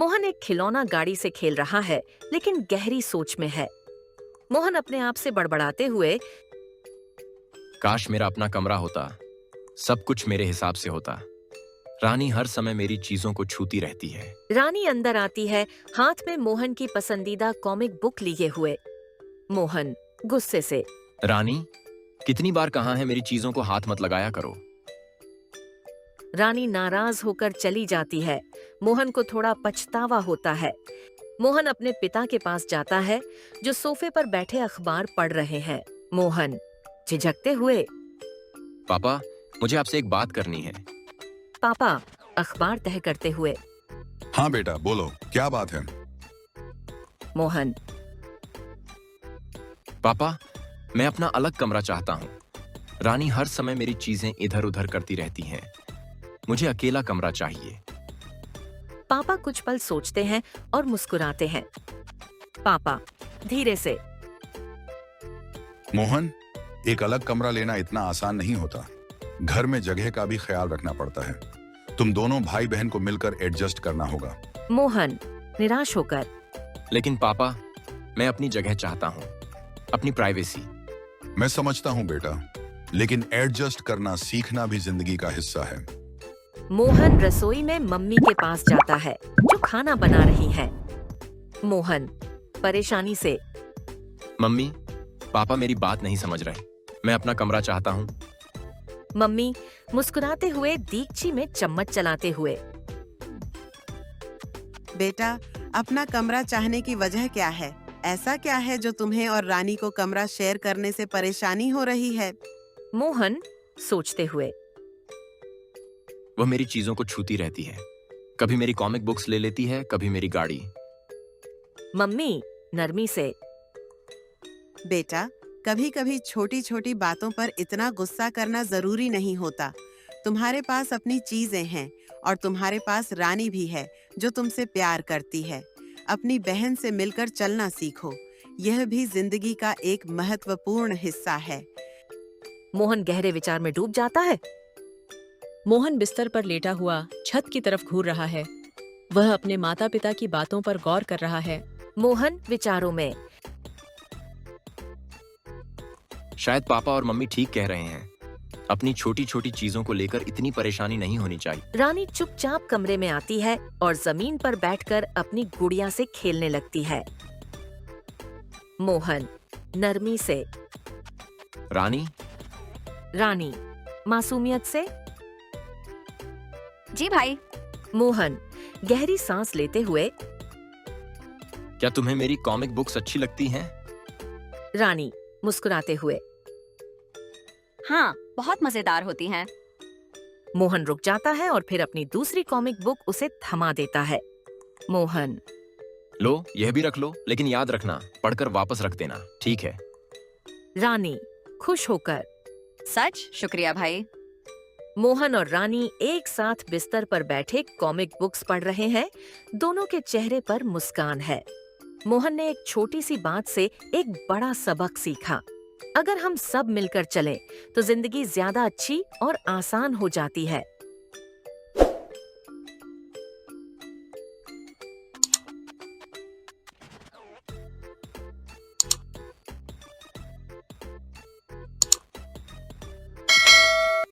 मोहन एक खिलौना गाड़ी से खेल रहा है, लेकिन गहरी सोच में है। मोहन अपने आप से बड़बड़ाते हुए, काश मेरा अपना कमरा होता, सब कुछ मेरे हिसाब से होता। रानी हर समय मेरी चीजों को छूती रहती है। रानी अंदर आती है, हाथ में मोहन की पसंदीदा कॉमिक बुक लिए हुए। मोहन गुस्से से, रानी, कितनी बार कहा है मेरी चीजों को हाथ मत लगाया करो। रानी नाराज होकर चली जाती है। मोहन को थोड़ा पछतावा होता है। मोहन अपने पिता के पास जाता है, जो सोफे पर बैठे अखबार पढ़ रहे हैं। मोहन झिझकते हुए, पापा, मुझे आपसे एक बात करनी है। पापा अखबार तह करते हुए, हाँ बेटा, बोलो, क्या बात है? मोहन पापा, मैं अपना अलग कमरा चाहता हूँ। रानी हर समय मेरी चीजें इधर उधर करती रहती हैं। मुझे अकेला कमरा चाहिए। पापा कुछ पल सोचते हैं और मुस्कुराते हैं। पापा धीरे से, मोहन, एक अलग कमरा लेना इतना आसान नहीं होता। घर में जगह का भी ख्याल रखना पड़ता है। तुम दोनों भाई बहन को मिलकर एडजस्ट करना होगा। मोहन निराश होकर, लेकिन पापा, मैं अपनी जगह चाहता हूँ, अपनी प्राइवेसी। मैं समझता हूँ बेटा, लेकिन एडजस्ट करना सीखना भी जिंदगी का हिस्सा है। मोहन रसोई में मम्मी के पास जाता है, जो खाना बना रही हैं। मोहन परेशानी से, मम्मी, पापा मेरी बात नहीं समझ रहे। मैं अपना कमरा चाहता हूँ। मम्मी मुस्कुराते हुए दीगची में चम्मच चलाते हुए, बेटा, अपना कमरा चाहने की वजह क्या है? ऐसा क्या है जो तुम्हें और रानी को कमरा शेयर करने से परेशानी हो रही है? मोहन सोचते हुए, वह मेरी चीजों को छूती रहती है। कभी मेरी कॉमिक बुक्स ले लेती है, कभी मेरी गाड़ी। मम्मी नरमी से, बेटा, कभी कभी छोटी छोटी बातों पर इतना गुस्सा करना जरूरी नहीं होता। तुम्हारे पास अपनी चीजें हैं और तुम्हारे पास रानी भी है, जो तुमसे प्यार करती है। अपनी बहन से मिलकर चलना सीखो। यह भी जिंदगी का एक महत्वपूर्ण हिस्सा है। मोहन गहरे विचार में डूब जाता है। मोहन बिस्तर पर लेटा हुआ छत की तरफ घूर रहा है। वह अपने माता पिता की बातों पर गौर कर रहा है। मोहन विचारों में, शायद पापा और मम्मी ठीक कह रहे हैं। अपनी छोटी छोटी चीजों को लेकर इतनी परेशानी नहीं होनी चाहिए। रानी चुपचाप कमरे में आती है और जमीन पर बैठकर अपनी गुड़िया से खेलने लगती है। मोहन नरमी से, रानी, रानी मासूमियत से, जी भाई। मोहन गहरी सांस लेते हुए, क्या तुम्हें मेरी कॉमिक बुक्स अच्छी लगती हैं? रानी मुस्कुराते हुए, हाँ, बहुत मजेदार होती हैं। मोहन रुक जाता है और फिर अपनी दूसरी कॉमिक बुक उसे थमा देता है। मोहन, लो, यह भी रख लो, लेकिन याद रखना, पढ़कर वापस रख देना, ठीक है? रानी खुश होकर, सच? शुक्रिया भाई। मोहन और रानी एक साथ बिस्तर पर बैठे कॉमिक बुक्स पढ़ रहे हैं। दोनों के चेहरे पर मुस्कान है। मोहन ने एक छोटी सी बात से एक बड़ा सबक सीखा। अगर हम सब मिलकर चलें, तो जिंदगी ज्यादा अच्छी और आसान हो जाती है।